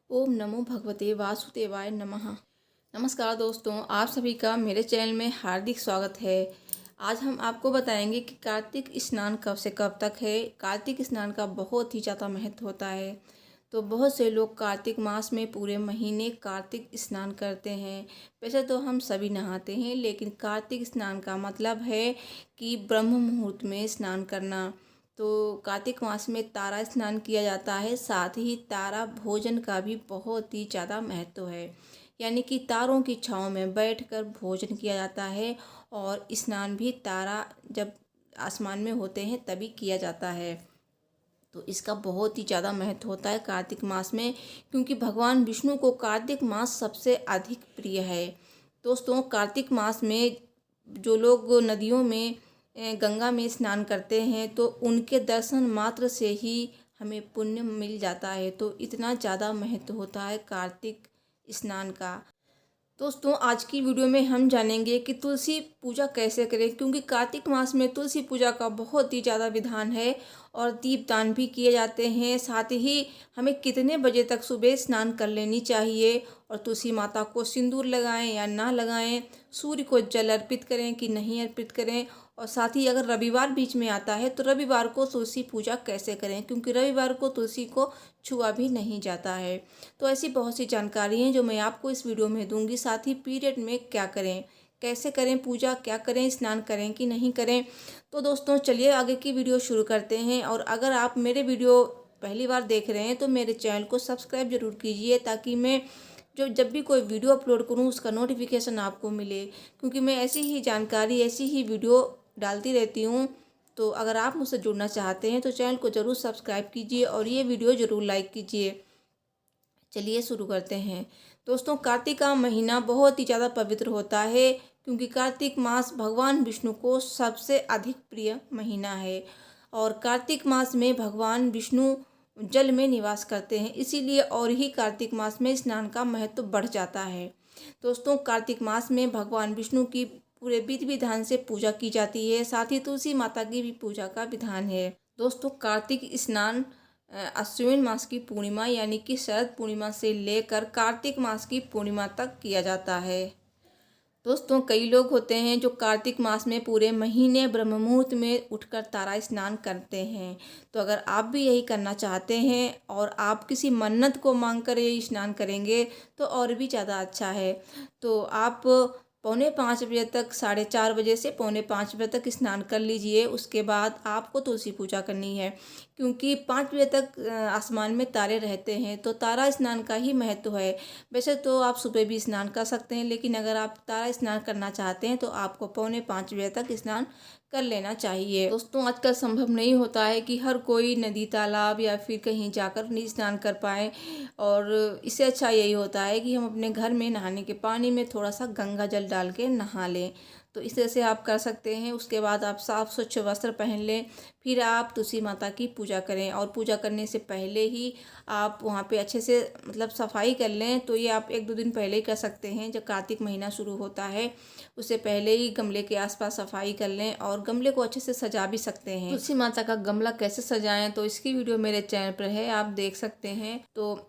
ओम नमो भगवते वासुदेवाय नमः। नमस्कार दोस्तों, आप सभी का मेरे चैनल में हार्दिक स्वागत है। आज हम आपको बताएंगे कि कार्तिक स्नान कब से कब तक है। कार्तिक स्नान का बहुत ही ज़्यादा महत्व होता है। तो बहुत से लोग कार्तिक मास में पूरे महीने कार्तिक स्नान करते हैं। वैसे तो हम सभी नहाते हैं, लेकिन कार्तिक स्नान का मतलब है कि ब्रह्म मुहूर्त में स्नान करना। तो कार्तिक मास में तारा स्नान किया जाता है। साथ ही तारा भोजन का भी बहुत ही ज़्यादा महत्व है, यानी कि तारों की छाँव में बैठकर भोजन किया जाता है। और स्नान भी तारा जब आसमान में होते हैं तभी किया जाता है। तो इसका बहुत ही ज़्यादा महत्व होता है कार्तिक मास में, क्योंकि भगवान विष्णु को कार्तिक मास सबसे अधिक प्रिय है। दोस्तों, कार्तिक मास में जो लोग नदियों में गंगा में स्नान करते हैं तो उनके दर्शन मात्र से ही हमें पुण्य मिल जाता है। तो इतना ज़्यादा महत्व होता है कार्तिक स्नान का। दोस्तों, आज की वीडियो में हम जानेंगे कि तुलसी पूजा कैसे करें, क्योंकि कार्तिक मास में तुलसी पूजा का बहुत ही ज़्यादा विधान है और दीपदान भी किए जाते हैं। साथ ही हमें कितने बजे तक सुबह स्नान कर लेनी चाहिए और तुलसी माता को सिंदूर लगाएं या ना लगाएं, सूर्य को जल अर्पित करें कि नहीं अर्पित करें, और साथ ही अगर रविवार बीच में आता है तो रविवार को तुलसी पूजा कैसे करें, क्योंकि रविवार को तुलसी को छुआ भी नहीं जाता है। तो ऐसी बहुत सी जानकारी हैं जो मैं आपको इस वीडियो में दूंगी। साथ ही पीरियड में क्या करें, कैसे करें पूजा, क्या करें, स्नान करें कि नहीं करें। तो दोस्तों, चलिए आगे की वीडियो शुरू करते हैं। और अगर आप मेरे वीडियो पहली बार देख रहे हैं तो मेरे चैनल को सब्सक्राइब जरूर कीजिए, ताकि मैं जब भी कोई वीडियो अपलोड करूं उसका नोटिफिकेशन आपको मिले, क्योंकि मैं ऐसी ही जानकारी, ऐसी ही वीडियो डालती रहती हूं। तो अगर आप मुझसे जुड़ना चाहते हैं तो चैनल को ज़रूर सब्सक्राइब कीजिए और ये वीडियो ज़रूर लाइक कीजिए। चलिए शुरू करते हैं। दोस्तों, कार्तिक का महीना बहुत ही ज़्यादा पवित्र होता है, क्योंकि कार्तिक मास भगवान विष्णु को सबसे अधिक प्रिय महीना है। और कार्तिक मास में भगवान विष्णु जल में निवास करते हैं, इसीलिए और ही कार्तिक मास में स्नान का महत्व बढ़ जाता है। दोस्तों, कार्तिक मास में भगवान विष्णु की पूरे विधि विधान से पूजा की जाती है। साथ ही तुलसी माता की भी पूजा का विधान है। दोस्तों, कार्तिक स्नान अश्विन मास की पूर्णिमा यानी कि शरद पूर्णिमा से लेकर कार्तिक मास की पूर्णिमा तक किया जाता है। दोस्तों, कई लोग होते हैं जो कार्तिक मास में पूरे महीने ब्रह्म मुहूर्त में उठकर तारा स्नान करते हैं। तो अगर आप भी यही करना चाहते हैं और आप किसी मन्नत को मांग कर ये स्नान करेंगे तो और भी ज़्यादा अच्छा है। तो आप 4:45 बजे तक, 4:30 बजे से 4:45 बजे तक स्नान कर लीजिए। उसके बाद आपको तुलसी पूजा करनी है, क्योंकि 5 बजे तक आसमान में तारे रहते हैं। तो तारा स्नान का ही महत्व है। वैसे तो आप सुबह भी स्नान कर सकते हैं, लेकिन अगर आप तारा स्नान करना चाहते हैं तो आपको 4:45 बजे तक स्नान कर लेना चाहिए। दोस्तों, आजकल संभव नहीं होता है कि हर कोई नदी, तालाब या फिर कहीं जाकर नहीं स्नान कर पाए, और इससे अच्छा यही होता है कि हम अपने घर में नहाने के पानी में थोड़ा सा गंगा जल डाल के नहा लें। तो इस तरह से आप कर सकते हैं। उसके बाद आप साफ स्वच्छ वस्त्र पहन लें, फिर आप तुलसी माता की पूजा करें। और पूजा करने से पहले ही आप वहाँ पे अच्छे से सफाई कर लें। तो ये आप 1-2 दिन पहले ही कर सकते हैं। जब कार्तिक महीना शुरू होता है उससे पहले ही गमले के आसपास सफाई कर लें, और गमले को अच्छे से सजा भी सकते हैं। तुलसी माता का गमला कैसे सजाएं तो इसकी वीडियो मेरे चैनल पर है, आप देख सकते हैं। तो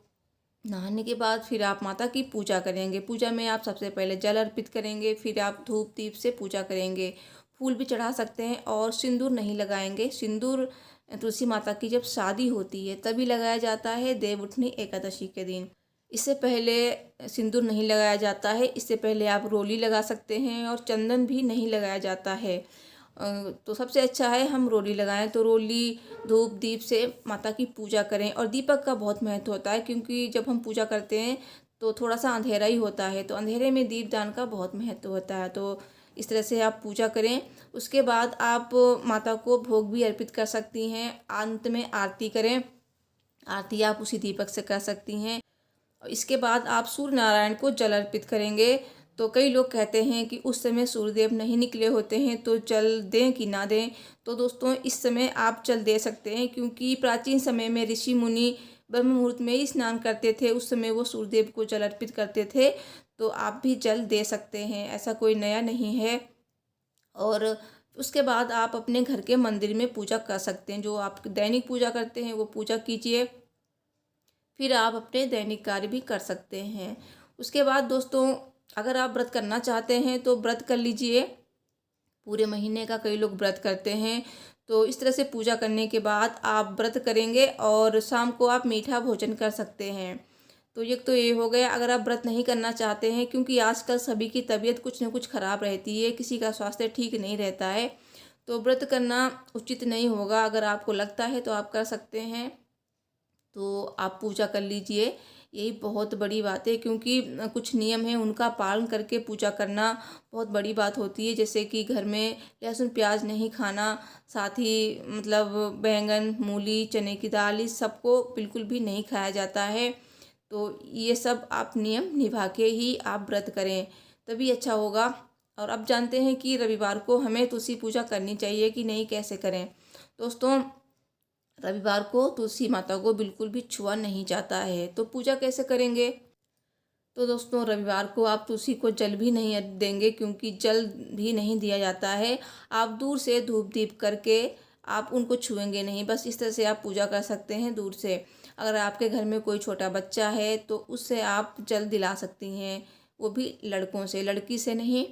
नहाने के बाद फिर आप माता की पूजा करेंगे। पूजा में आप सबसे पहले जल अर्पित करेंगे, फिर आप धूप दीप से पूजा करेंगे। फूल भी चढ़ा सकते हैं और सिंदूर नहीं लगाएंगे। सिंदूर तुलसी माता की जब शादी होती है तभी लगाया जाता है, देवउठनी एकादशी के दिन। इससे पहले सिंदूर नहीं लगाया जाता है। इससे पहले आप रोली लगा सकते हैं, और चंदन भी नहीं लगाया जाता है। तो सबसे अच्छा है हम रोली लगाएं। तो रोली, धूप दीप से माता की पूजा करें। और दीपक का बहुत महत्व होता है, क्योंकि जब हम पूजा करते हैं तो थोड़ा सा अंधेरा ही होता है, तो अंधेरे में दीपदान का बहुत महत्व होता है। तो इस तरह से आप पूजा करें। उसके बाद आप माता को भोग भी अर्पित कर सकती हैं। अंत में आरती करें। आरती आप उसी दीपक से कर सकती हैं। और इसके बाद आप सूर्य नारायण को जल अर्पित करेंगे। तो कई लोग कहते हैं कि उस समय सूर्यदेव नहीं निकले होते हैं, तो जल दें कि ना दें। तो दोस्तों, इस समय आप जल दे सकते हैं, क्योंकि प्राचीन समय में ऋषि मुनि ब्रह्म मुहूर्त में ही स्नान करते थे। उस समय वो सूर्यदेव को जल अर्पित करते थे। तो आप भी जल दे सकते हैं, ऐसा कोई नया नहीं है। और उसके बाद आप अपने घर के मंदिर में पूजा कर सकते हैं। जो आप दैनिक पूजा करते हैं वो पूजा कीजिए। फिर आप अपने दैनिक कार्य भी कर सकते हैं। उसके बाद दोस्तों, अगर आप व्रत करना चाहते हैं तो व्रत कर लीजिए। पूरे महीने का कई लोग व्रत करते हैं, तो इस तरह से पूजा करने के बाद आप व्रत करेंगे और शाम को आप मीठा भोजन कर सकते हैं। तो ये हो गया। अगर आप व्रत नहीं करना चाहते हैं, क्योंकि आजकल सभी की तबीयत कुछ न कुछ ख़राब रहती है, किसी का स्वास्थ्य ठीक नहीं रहता है, तो व्रत करना उचित नहीं होगा। अगर आपको लगता है तो आप कर सकते हैं, तो आप पूजा कर लीजिए। यही बहुत बड़ी बात है, क्योंकि कुछ नियम हैं उनका पालन करके पूजा करना बहुत बड़ी बात होती है। जैसे कि घर में लहसुन प्याज नहीं खाना, साथ ही मतलब बैंगन, मूली, चने की दाल, इस सबको बिल्कुल भी नहीं खाया जाता है। तो ये सब आप नियम निभा के ही आप व्रत करें, तभी अच्छा होगा। और अब जानते हैं कि रविवार को हमें तुलसी पूजा करनी चाहिए कि नहीं, कैसे करें। दोस्तों, रविवार को तुलसी माता को बिल्कुल भी छुआ नहीं जाता है, तो पूजा कैसे करेंगे। तो दोस्तों, रविवार को आप तुलसी को जल भी नहीं देंगे, क्योंकि जल भी नहीं दिया जाता है। आप दूर से धूप दीप करके आप उनको छुएंगे नहीं, बस इस तरह से आप पूजा कर सकते हैं दूर से। अगर आपके घर में कोई छोटा बच्चा है तो उससे आप जल दिला सकती हैं, वो भी लड़कों से, लड़की से नहीं।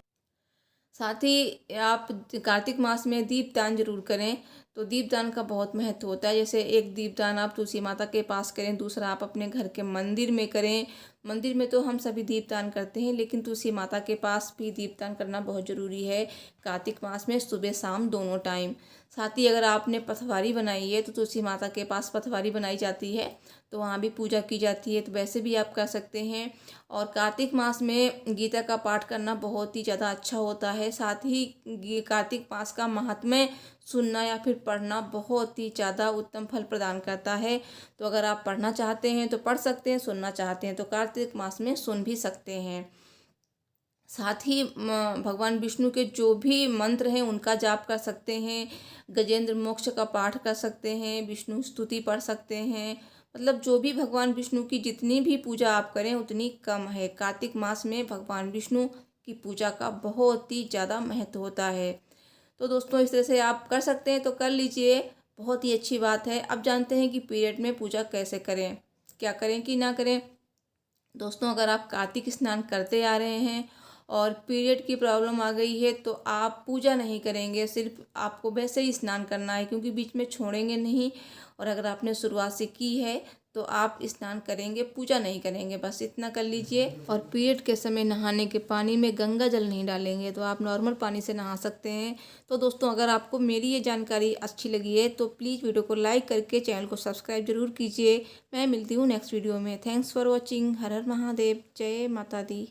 साथ ही आप कार्तिक मास में दीपदान जरूर करें। तो दीपदान का बहुत महत्व होता है। जैसे एक दीपदान आप तुलसी माता के पास करें, दूसरा आप अपने घर के मंदिर में करें। मंदिर में तो हम सभी दीपदान करते हैं, लेकिन तुलसी माता के पास भी दीपदान करना बहुत ज़रूरी है कार्तिक मास में, सुबह शाम दोनों टाइम। साथ ही अगर आपने पथवारी बनाई है तो तुलसी माता के पास पथवारी बनाई जाती है, तो वहाँ भी पूजा की जाती है, तो वैसे भी आप कर सकते हैं। और कार्तिक मास में गीता का पाठ करना बहुत ही ज़्यादा अच्छा होता है। साथ ही कार्तिक मास का महात्म्य सुनना या फिर पढ़ना बहुत ही ज़्यादा उत्तम फल प्रदान करता है। तो अगर आप पढ़ना चाहते हैं तो पढ़ सकते हैं, सुनना चाहते हैं तो कार्तिक मास में सुन भी सकते हैं। साथ ही भगवान विष्णु के जो भी मंत्र हैं उनका जाप कर सकते हैं। गजेंद्र मोक्ष का पाठ कर सकते हैं, विष्णु स्तुति पढ़ सकते हैं। मतलब जो भी भगवान विष्णु की जितनी भी पूजा आप करें उतनी कम है। कार्तिक मास में भगवान विष्णु की पूजा का बहुत ही ज़्यादा महत्व होता है। तो दोस्तों, इस तरह से आप कर सकते हैं, तो कर लीजिए, बहुत ही अच्छी बात है। अब जानते हैं कि पीरियड में पूजा कैसे करें, क्या करें कि ना करें। दोस्तों, अगर आप कार्तिक स्नान करते आ रहे हैं और पीरियड की प्रॉब्लम आ गई है तो आप पूजा नहीं करेंगे, सिर्फ आपको वैसे ही स्नान करना है, क्योंकि बीच में छोड़ेंगे नहीं। और अगर आपने शुरुआत से की है तो आप स्नान करेंगे, पूजा नहीं करेंगे, बस इतना कर लीजिए। और पीरियड के समय नहाने के पानी में गंगा जल नहीं डालेंगे, तो आप नॉर्मल पानी से नहा सकते हैं। तो दोस्तों, अगर आपको मेरी ये जानकारी अच्छी लगी है तो प्लीज़ वीडियो को लाइक करके चैनल को सब्सक्राइब जरूर कीजिए। मैं मिलती हूँ नेक्स्ट वीडियो में। Thanks for watching. हर हर महादेव। जय माता दी।